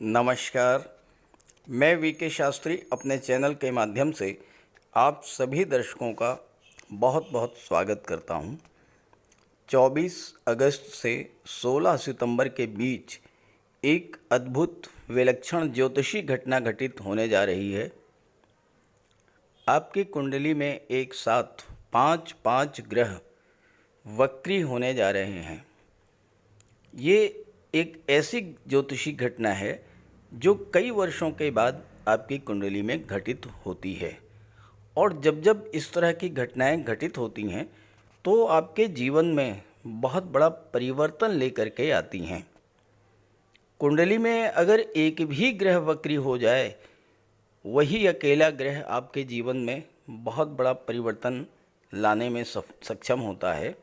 नमस्कार। मैं वीके शास्त्री अपने चैनल के माध्यम से आप सभी दर्शकों का बहुत बहुत स्वागत करता हूं। 24 अगस्त से 16 सितंबर के बीच एक अद्भुत विलक्षण ज्योतिषी घटना घटित होने जा रही है। आपकी कुंडली में एक साथ पांच ग्रह वक्री होने जा रहे हैं। ये एक ऐसी ज्योतिषी घटना है जो कई वर्षों के बाद आपकी कुंडली में घटित होती है, और जब जब इस तरह की घटनाएं घटित होती हैं तो आपके जीवन में बहुत बड़ा परिवर्तन लेकर के आती हैं। कुंडली में अगर एक भी ग्रह वक्री हो जाए, वही अकेला ग्रह आपके जीवन में बहुत बड़ा परिवर्तन लाने में सक्षम होता है।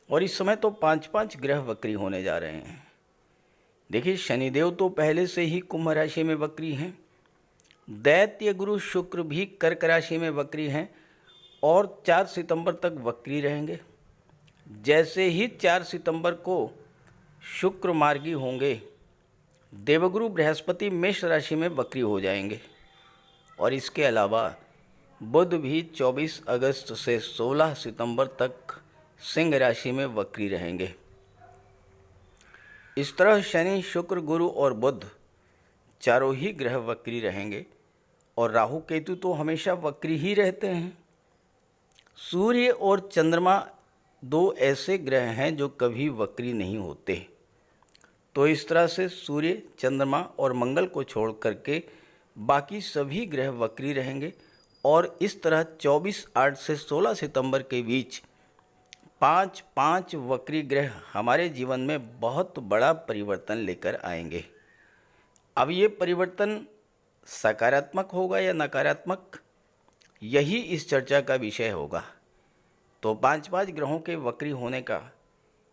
और इस समय तो पांच ग्रह वक्री होने जा रहे हैं। देखिए, शनिदेव तो पहले से ही कुंभ राशि में वक्री हैं, दैत्य गुरु शुक्र भी कर्क राशि में वक्री हैं और 4 सितंबर तक वक्री रहेंगे। जैसे ही 4 सितंबर को शुक्र मार्गी होंगे, देवगुरु बृहस्पति मेष राशि में वक्री हो जाएंगे। और इसके अलावा बुध भी 24 अगस्त से 16 सितंबर तक सिंह राशि में वक्री रहेंगे। इस तरह शनि, शुक्र, गुरु और बुध चारों ही ग्रह वक्री रहेंगे। और राहु केतु तो हमेशा वक्री ही रहते हैं। सूर्य और चंद्रमा दो ऐसे ग्रह हैं जो कभी वक्री नहीं होते। तो इस तरह से सूर्य, चंद्रमा और मंगल को छोड़ करके बाकी सभी ग्रह वक्री रहेंगे। और इस तरह 24/8 से 16 सितंबर के बीच पांच वक्री ग्रह हमारे जीवन में बहुत बड़ा परिवर्तन लेकर आएंगे। अब ये परिवर्तन सकारात्मक होगा या नकारात्मक, यही इस चर्चा का विषय होगा। तो पांच ग्रहों के वक्री होने का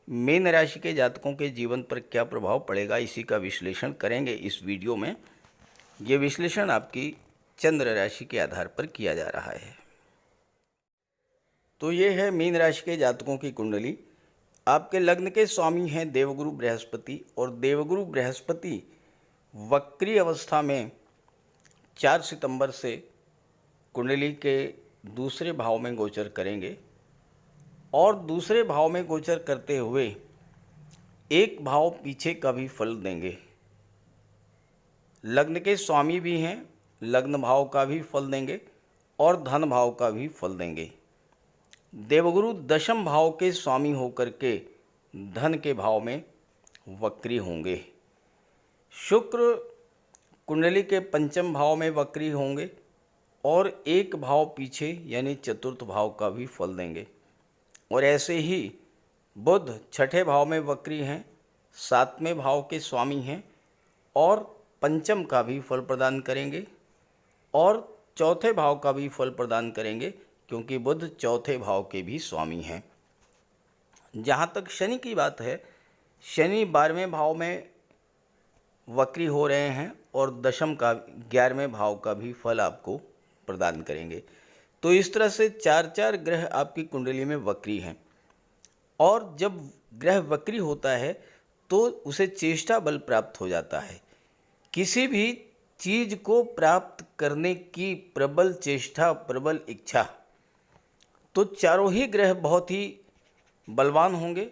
मीन राशि के जातकों के जीवन पर क्या प्रभाव पड़ेगा, इसी का विश्लेषण करेंगे इस वीडियो में। ये विश्लेषण आपकी चंद्र राशि के आधार पर किया जा रहा है। तो ये है मीन राशि के जातकों की कुंडली। आपके लग्न के स्वामी हैं देवगुरु बृहस्पति, और देवगुरु बृहस्पति वक्री अवस्था में 4 सितंबर से कुंडली के दूसरे भाव में गोचर करेंगे। और दूसरे भाव में गोचर करते हुए एक भाव पीछे का भी फल देंगे। लग्न के स्वामी भी हैं, लग्न भाव का भी फल देंगे और धन भाव का भी फल देंगे। देवगुरु दशम भाव के स्वामी होकर के धन के भाव में वक्री होंगे। शुक्र कुंडली के पंचम भाव में वक्री होंगे और एक भाव पीछे यानी चतुर्थ भाव का भी फल देंगे। और ऐसे ही बुध छठे भाव में वक्री हैं, 7वें भाव के स्वामी हैं और पंचम का भी फल प्रदान करेंगे और चौथे भाव का भी फल प्रदान करेंगे, क्योंकि बुध चौथे भाव के भी स्वामी हैं। जहाँ तक शनि की बात है, शनि 12वें भाव में वक्री हो रहे हैं और दशम का 11वें भाव का भी फल आपको प्रदान करेंगे। तो इस तरह से 4 ग्रह आपकी कुंडली में वक्री हैं। और जब ग्रह वक्री होता है तो उसे चेष्टा बल प्राप्त हो जाता है। किसी भी चीज को प्राप्त करने की प्रबल चेष्टा, प्रबल इच्छा, तो चारों ही ग्रह बहुत ही बलवान होंगे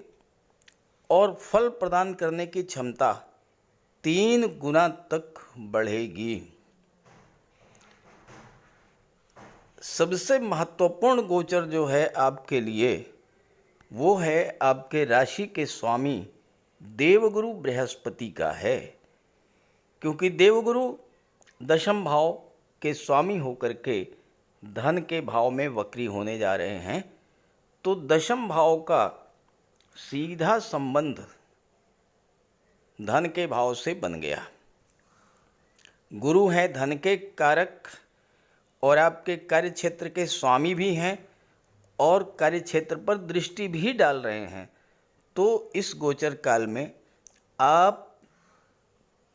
और फल प्रदान करने की क्षमता 3 गुना तक बढ़ेगी। सबसे महत्वपूर्ण गोचर जो है आपके लिए, वो है आपके राशि के स्वामी देवगुरु बृहस्पति का है। क्योंकि देवगुरु दशम भाव के स्वामी होकर के धन के भाव में वक्री होने जा रहे हैं, तो दशम भाव का सीधा संबंध धन के भाव से बन गया। गुरु हैं धन के कारक और आपके कार्य क्षेत्र के स्वामी भी हैं और कार्य क्षेत्र पर दृष्टि भी डाल रहे हैं। तो इस गोचर काल में आप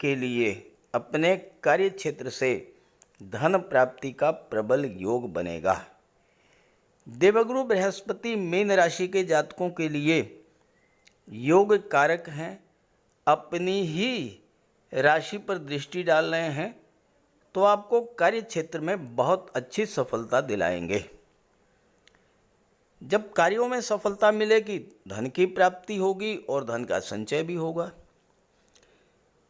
के लिए अपने कार्य क्षेत्र से धन प्राप्ति का प्रबल योग बनेगा। देवगुरु बृहस्पति मीन राशि के जातकों के लिए योग कारक हैं। अपनी ही राशि पर दृष्टि डाल रहे हैं तो आपको कार्य क्षेत्र में बहुत अच्छी सफलता दिलाएंगे। जब कार्यों में सफलता मिलेगी, धन की प्राप्ति होगी और धन का संचय भी होगा।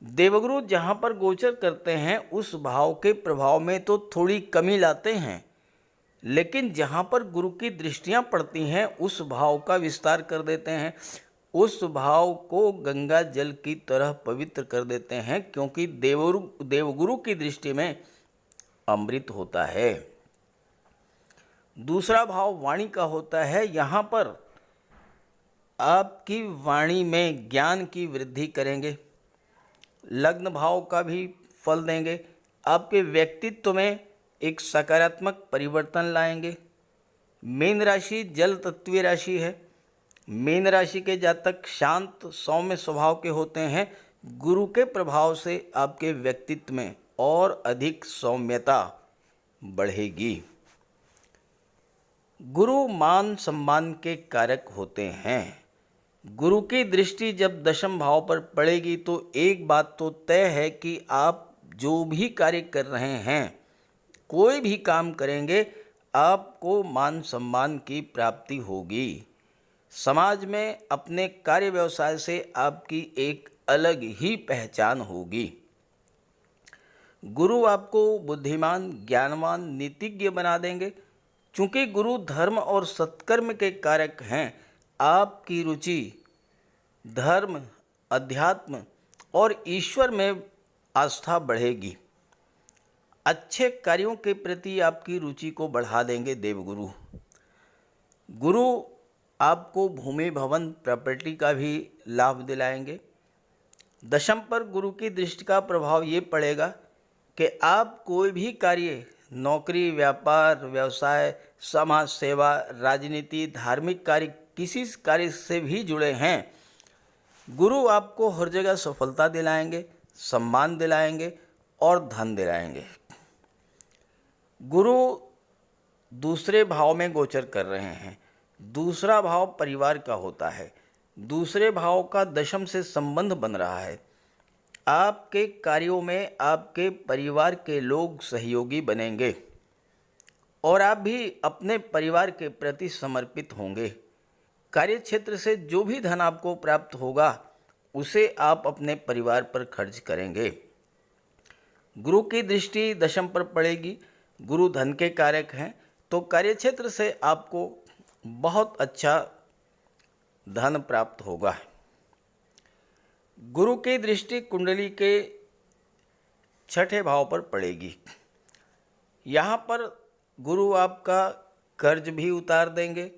देवगुरु जहाँ पर गोचर करते हैं उस भाव के प्रभाव में तो थोड़ी कमी लाते हैं, लेकिन जहाँ पर गुरु की दृष्टियाँ पड़ती हैं उस भाव का विस्तार कर देते हैं, उस भाव को गंगा जल की तरह पवित्र कर देते हैं, क्योंकि देवगुरु की दृष्टि में अमृत होता है। दूसरा भाव वाणी का होता है। यहाँ पर आपकी वाणी में ज्ञान की वृद्धि करेंगे, लग्न भाव का भी फल देंगे, आपके व्यक्तित्व में एक सकारात्मक परिवर्तन लाएंगे। मीन राशि जल तत्वीय राशि है। मीन राशि के जातक शांत सौम्य स्वभाव के होते हैं। गुरु के प्रभाव से आपके व्यक्तित्व में और अधिक सौम्यता बढ़ेगी। गुरु मान सम्मान के कारक होते हैं। गुरु की दृष्टि जब दशम भाव पर पड़ेगी तो एक बात तो तय है कि आप जो भी कार्य कर रहे हैं, कोई भी काम करेंगे, आपको मान सम्मान की प्राप्ति होगी। समाज में अपने कार्य व्यवसाय से आपकी एक अलग ही पहचान होगी। गुरु आपको बुद्धिमान, ज्ञानवान, नीतिज्ञ बना देंगे। चूँकि गुरु धर्म और सत्कर्म के कारक हैं, आपकी रुचि धर्म, अध्यात्म और ईश्वर में आस्था बढ़ेगी। अच्छे कार्यों के प्रति आपकी रुचि को बढ़ा देंगे देवगुरु। गुरु आपको भूमि, भवन, प्रॉपर्टी का भी लाभ दिलाएंगे। दशम पर गुरु की दृष्टि का प्रभाव ये पड़ेगा कि आप कोई भी कार्य, नौकरी, व्यापार, व्यवसाय, समाज सेवा, राजनीति, धार्मिक कार्य, किसी कार्य से भी जुड़े हैं, गुरु आपको हर जगह सफलता दिलाएंगे, सम्मान दिलाएंगे और धन दिलाएंगे। गुरु दूसरे भाव में गोचर कर रहे हैं। दूसरा भाव परिवार का होता है। दूसरे भाव का दशम से संबंध बन रहा है। आपके कार्यों में आपके परिवार के लोग सहयोगी बनेंगे और आप भी अपने परिवार के प्रति समर्पित होंगे। कार्य क्षेत्र से जो भी धन आपको प्राप्त होगा उसे आप अपने परिवार पर खर्च करेंगे। गुरु की दृष्टि दशम पर पड़ेगी। गुरु धन के कारक हैं, तो कार्य क्षेत्र से आपको बहुत अच्छा धन प्राप्त होगा। गुरु की दृष्टि कुंडली के छठे भाव पर पड़ेगी। यहाँ पर गुरु आपका कर्ज भी उतार देंगे,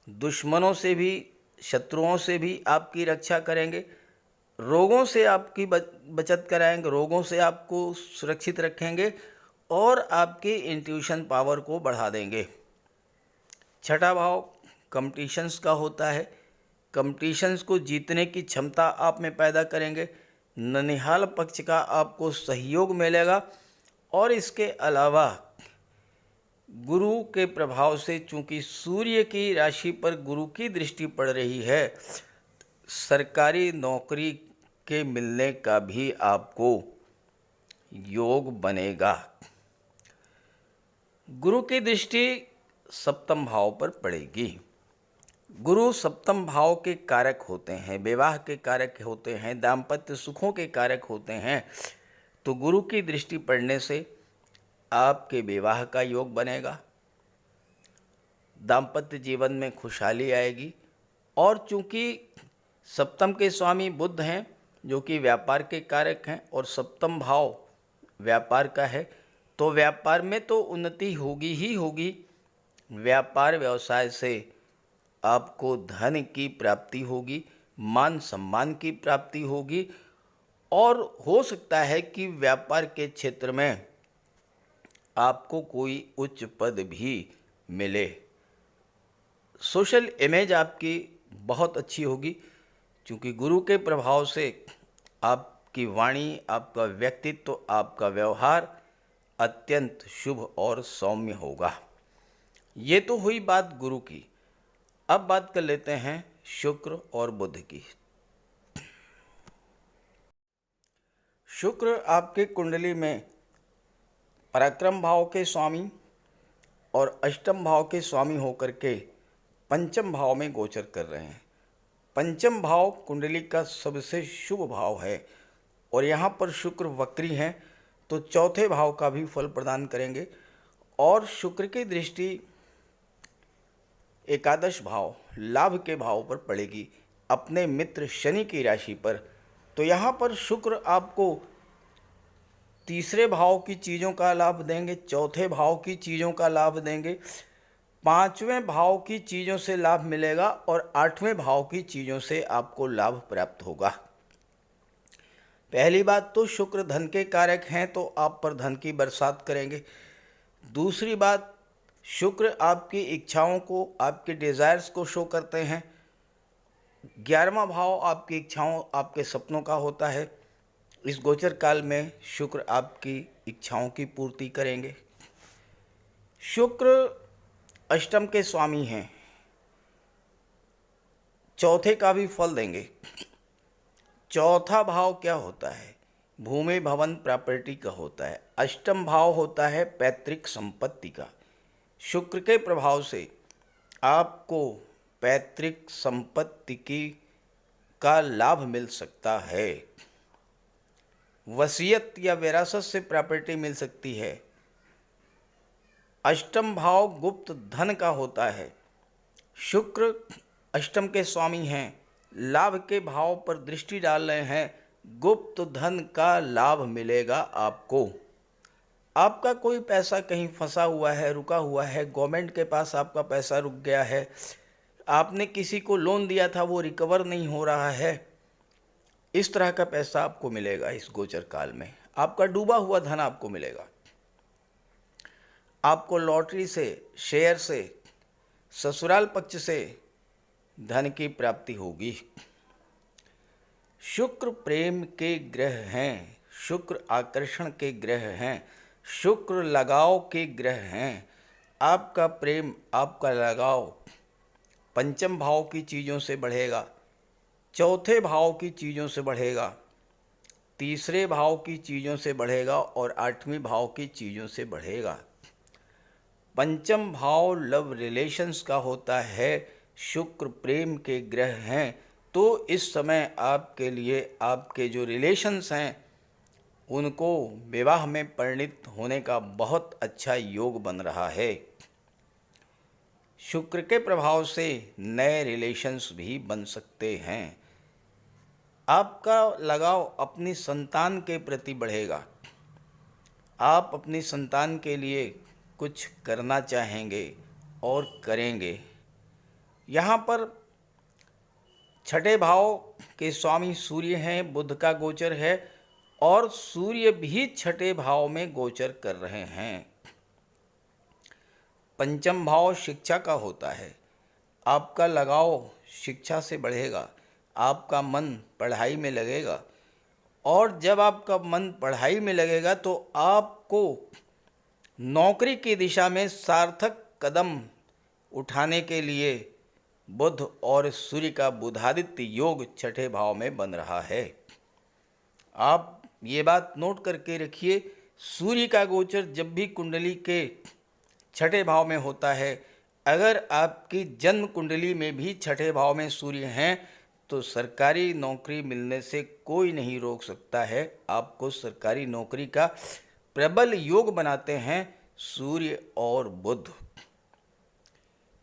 दुश्मनों से भी, शत्रुओं से भी आपकी रक्षा करेंगे, रोगों से आपकी बचत कराएंगे, रोगों से आपको सुरक्षित रखेंगे और आपकी इंट्यूशन पावर को बढ़ा देंगे। छठा भाव कंपटीशंस का होता है। कंपटीशंस को जीतने की क्षमता आप में पैदा करेंगे। ननिहाल पक्ष का आपको सहयोग मिलेगा और इसके अलावा गुरु के प्रभाव से, चूंकि सूर्य की राशि पर गुरु की दृष्टि पड़ रही है, सरकारी नौकरी के मिलने का भी आपको योग बनेगा। गुरु की दृष्टि सप्तम भाव पर पड़ेगी। गुरु सप्तम भाव के कारक होते हैं, विवाह के कारक होते हैं, दाम्पत्य सुखों के कारक होते हैं। तो गुरु की दृष्टि पड़ने से आपके विवाह का योग बनेगा, दाम्पत्य जीवन में खुशहाली आएगी। और चूंकि सप्तम के स्वामी बुध हैं जो कि व्यापार के कारक हैं और सप्तम भाव व्यापार का है, तो व्यापार में तो उन्नति होगी ही होगी। व्यापार व्यवसाय से आपको धन की प्राप्ति होगी, मान सम्मान की प्राप्ति होगी और हो सकता है कि व्यापार के क्षेत्र में आपको कोई उच्च पद भी मिले। सोशल इमेज आपकी बहुत अच्छी होगी, क्योंकि गुरु के प्रभाव से आपकी वाणी, आपका व्यक्तित्व, आपका व्यवहार अत्यंत शुभ और सौम्य होगा। ये तो हुई बात गुरु की। अब बात कर लेते हैं शुक्र और बुध की। शुक्र आपके कुंडली में पराक्रम भाव के स्वामी और अष्टम भाव के स्वामी होकर के पंचम भाव में गोचर कर रहे हैं। पंचम भाव कुंडली का सबसे शुभ भाव है और यहाँ पर शुक्र वक्री हैं तो चौथे भाव का भी फल प्रदान करेंगे। और शुक्र की दृष्टि एकादश भाव लाभ के भाव पर पड़ेगी, अपने मित्र शनि की राशि पर। तो यहाँ पर शुक्र आपको तीसरे भाव की चीज़ों का लाभ देंगे, चौथे भाव की चीज़ों का लाभ देंगे, पांचवें भाव की चीज़ों से लाभ मिलेगा और आठवें भाव की चीज़ों से आपको लाभ प्राप्त होगा। पहली बात तो शुक्र धन के कारक हैं तो आप पर धन की बरसात करेंगे। दूसरी बात, शुक्र आपकी इच्छाओं को, आपके डिज़ायर्स को शो करते हैं। 11वां भाव आपकी इच्छाओं, आपके सपनों का होता है। इस गोचर काल में शुक्र आपकी इच्छाओं की पूर्ति करेंगे। शुक्र अष्टम के स्वामी हैं, चौथे का भी फल देंगे। चौथा भाव क्या होता है? भूमि भवन प्रॉपर्टी का होता है। अष्टम भाव होता है पैतृक संपत्ति का। शुक्र के प्रभाव से आपको पैतृक संपत्ति का लाभ मिल सकता है। वसीयत या विरासत से प्रॉपर्टी मिल सकती है। अष्टम भाव गुप्त धन का होता है। शुक्र अष्टम के स्वामी हैं, लाभ के भाव पर दृष्टि डाल रहे हैं, गुप्त धन का लाभ मिलेगा आपको। आपका कोई पैसा कहीं फंसा हुआ है, रुका हुआ है, गवर्नमेंट के पास आपका पैसा रुक गया है, आपने किसी को लोन दिया था वो रिकवर नहीं हो रहा है, इस तरह का पैसा आपको मिलेगा इस गोचर काल में। आपका डूबा हुआ धन आपको मिलेगा। आपको लॉटरी से, शेयर से, ससुराल पक्ष से धन की प्राप्ति होगी। शुक्र प्रेम के ग्रह हैं, शुक्र आकर्षण के ग्रह हैं, शुक्र लगाव के ग्रह हैं। आपका प्रेम, आपका लगाव पंचम भाव की चीज़ों से बढ़ेगा, चौथे भाव की चीज़ों से बढ़ेगा, तीसरे भाव की चीज़ों से बढ़ेगा और आठवीं भाव की चीज़ों से बढ़ेगा। पंचम भाव लव रिलेशंस का होता है। शुक्र प्रेम के ग्रह हैं तो इस समय आपके लिए आपके जो रिलेशंस हैं उनको विवाह में परिणित होने का बहुत अच्छा योग बन रहा है। शुक्र के प्रभाव से नए रिलेशंस भी बन सकते हैं। आपका लगाव अपनी संतान के प्रति बढ़ेगा। आप अपनी संतान के लिए कुछ करना चाहेंगे और करेंगे। यहाँ पर छठे भाव के स्वामी सूर्य हैं, बुध का गोचर है और सूर्य भी छठे भाव में गोचर कर रहे हैं। पंचम भाव शिक्षा का होता है। आपका लगाव शिक्षा से बढ़ेगा, आपका मन पढ़ाई में लगेगा और जब आपका मन पढ़ाई में लगेगा तो आपको नौकरी की दिशा में सार्थक कदम उठाने के लिए बुध और सूर्य का बुधादित्य योग छठे भाव में बन रहा है। आप ये बात नोट करके रखिए, सूर्य का गोचर जब भी कुंडली के छठे भाव में होता है, अगर आपकी जन्म कुंडली में भी छठे भाव में सूर्य हैं तो सरकारी नौकरी मिलने से कोई नहीं रोक सकता है। आपको सरकारी नौकरी का प्रबल योग बनाते हैं सूर्य और बुध।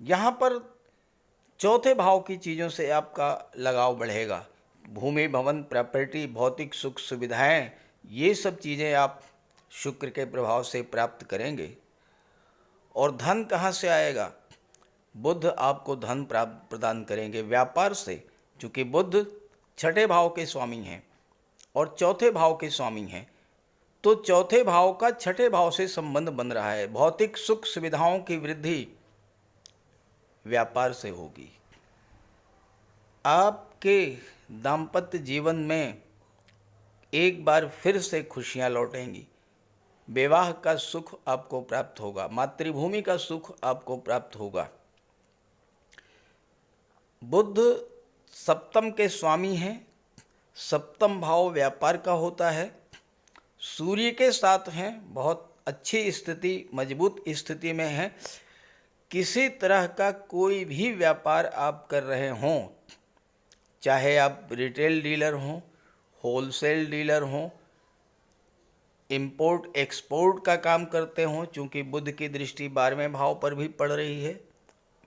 यहाँ पर चौथे भाव की चीज़ों से आपका लगाव बढ़ेगा। भूमि भवन प्रॉपर्टी, भौतिक सुख सुविधाएं, ये सब चीज़ें आप शुक्र के प्रभाव से प्राप्त करेंगे। और धन कहाँ से आएगा? बुध आपको धन प्राप्त प्रदान करेंगे व्यापार से, क्योंकि बुध छठे भाव के स्वामी हैं और चौथे भाव के स्वामी हैं। तो चौथे भाव का छठे भाव से संबंध बन रहा है। भौतिक सुख सुविधाओं की वृद्धि व्यापार से होगी। आपके दाम्पत्य जीवन में एक बार फिर से खुशियां लौटेंगी। विवाह का सुख आपको प्राप्त होगा, मातृभूमि का सुख आपको प्राप्त होगा। बुध सप्तम के स्वामी हैं। सप्तम भाव व्यापार का होता है सूर्य के साथ हैं, बहुत अच्छी स्थिति, मजबूत स्थिति में हैं। किसी तरह का कोई भी व्यापार आप कर रहे हों, चाहे आप रिटेल डीलर हों, होलसेल डीलर हों, इंपोर्ट एक्सपोर्ट का काम करते हों, चूँकि बुध की दृष्टि 12वें भाव पर भी पड़ रही है,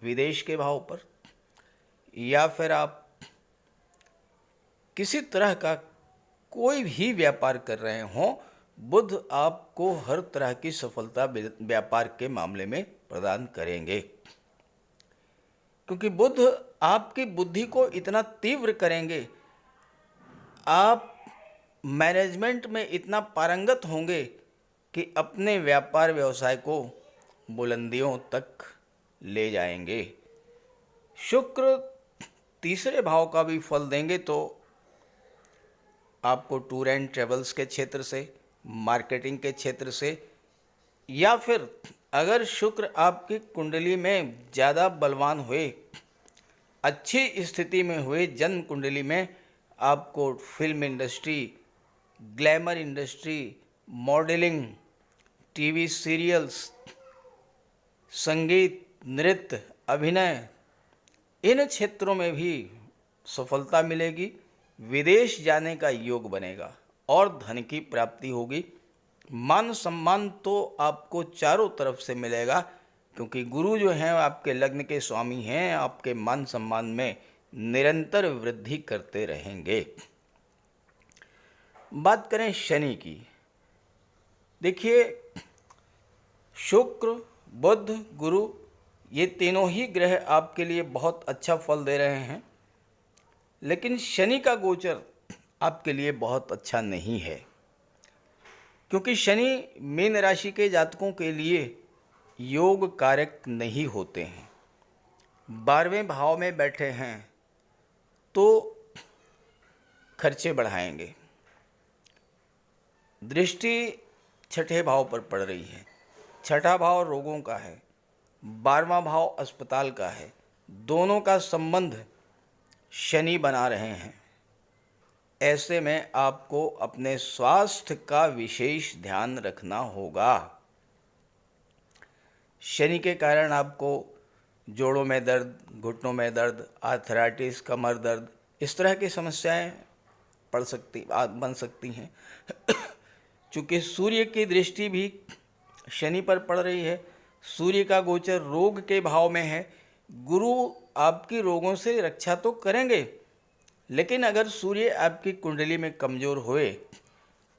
विदेश के भाव पर, या फिर आप किसी तरह का कोई भी व्यापार कर रहे हों, बुध आपको हर तरह की सफलता व्यापार के मामले में प्रदान करेंगे, क्योंकि बुध आपकी बुद्धि को इतना तीव्र करेंगे, आप मैनेजमेंट में इतना पारंगत होंगे कि अपने व्यापार व्यवसाय को बुलंदियों तक ले जाएंगे। शुक्र तीसरे भाव का भी फल देंगे, तो आपको टूर एंड ट्रेवल्स के क्षेत्र से, मार्केटिंग के क्षेत्र से, या फिर अगर शुक्र आपकी कुंडली में ज़्यादा बलवान हुए, अच्छी स्थिति में हुए, जन्म कुंडली में, आपको film industry, glamour industry, modelling, TV serials, संगीत, नृत्य, अभिनय, इन क्षेत्रों में भी सफलता मिलेगी। विदेश जाने का योग बनेगा और धन की प्राप्ति होगी। मान सम्मान तो आपको चारों तरफ से मिलेगा, क्योंकि गुरु जो हैं आपके लग्न के स्वामी हैं, आपके मान सम्मान में निरंतर वृद्धि करते रहेंगे। बात करें शनि की, देखिए शुक्र, बुध, गुरु, ये तीनों ही ग्रह आपके लिए बहुत अच्छा फल दे रहे हैं, लेकिन शनि का गोचर आपके लिए बहुत अच्छा नहीं है, क्योंकि शनि मीन राशि के जातकों के लिए योग कारक नहीं होते हैं। 12वें भाव में बैठे हैं तो खर्चे बढ़ाएंगे। दृष्टि छठे भाव पर पड़ रही है, छठा भाव रोगों का है, 12वां भाव अस्पताल का है, दोनों का संबंध शनि बना रहे हैं। ऐसे में आपको अपने स्वास्थ्य का विशेष ध्यान रखना होगा। शनि के कारण आपको जोड़ों में दर्द, घुटनों में दर्द, आर्थराइटिस, कमर दर्द, इस तरह की समस्याएं बन सकती हैं। चूँकि सूर्य की दृष्टि भी शनि पर पड़ रही है, सूर्य का गोचर रोग के भाव में है। गुरु आपकी रोगों से रक्षा तो करेंगे, लेकिन अगर सूर्य आपकी कुंडली में कमज़ोर हुए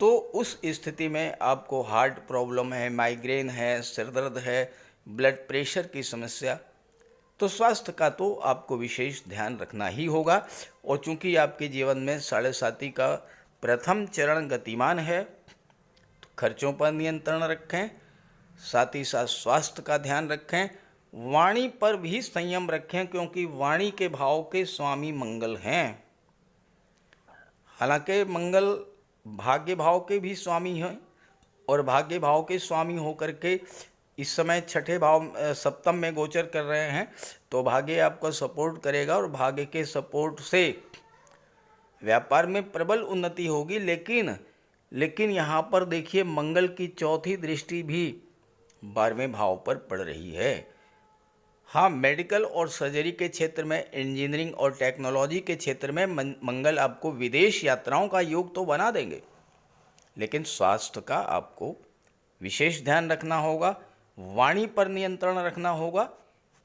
तो उस स्थिति में आपको हार्ट प्रॉब्लम है, माइग्रेन है, सिर दर्द है, ब्लड प्रेशर की समस्या, तो स्वास्थ्य का तो आपको विशेष ध्यान रखना ही होगा। और चूंकि आपके जीवन में 7.5 का प्रथम चरण गतिमान है, तो खर्चों पर नियंत्रण रखें, साथ ही साथ स्वास्थ्य का ध्यान रखें, वाणी पर भी संयम रखें, क्योंकि वाणी के भाव के स्वामी मंगल हैं। हालांकि मंगल भाग्य भाव के भी स्वामी हैं, और भाग्य भाव के स्वामी होकर के इस समय छठे भाव सप्तम में गोचर कर रहे हैं, तो भाग्य आपको सपोर्ट करेगा और भाग्य के सपोर्ट से व्यापार में प्रबल उन्नति होगी। लेकिन यहाँ पर देखिए मंगल की चौथी दृष्टि भी 12वें भाव पर पड़ रही है। हाँ, मेडिकल और सर्जरी के क्षेत्र में, इंजीनियरिंग और टेक्नोलॉजी के क्षेत्र में मंगल आपको विदेश यात्राओं का योग तो बना देंगे, लेकिन स्वास्थ्य का आपको विशेष ध्यान रखना होगा, वाणी पर नियंत्रण रखना होगा।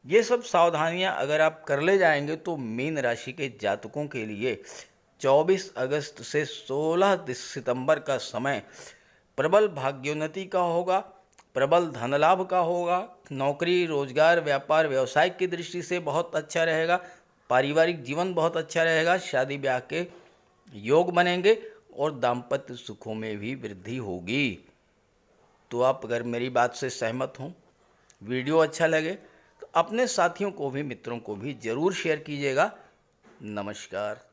ये सब सावधानियां अगर आप कर ले जाएंगे तो मीन राशि के जातकों के लिए 24 अगस्त से 16 सितंबर का समय प्रबल भाग्योन्नति का होगा, प्रबल धन लाभ का होगा। नौकरी, रोजगार, व्यापार, व्यवसाय की दृष्टि से बहुत अच्छा रहेगा। पारिवारिक जीवन बहुत अच्छा रहेगा, शादी ब्याह के योग बनेंगे और दाम्पत्य सुखों में भी वृद्धि होगी। तो आप अगर मेरी बात से सहमत हों, वीडियो अच्छा लगे तो अपने साथियों को भी, मित्रों को भी ज़रूर शेयर कीजिएगा। नमस्कार।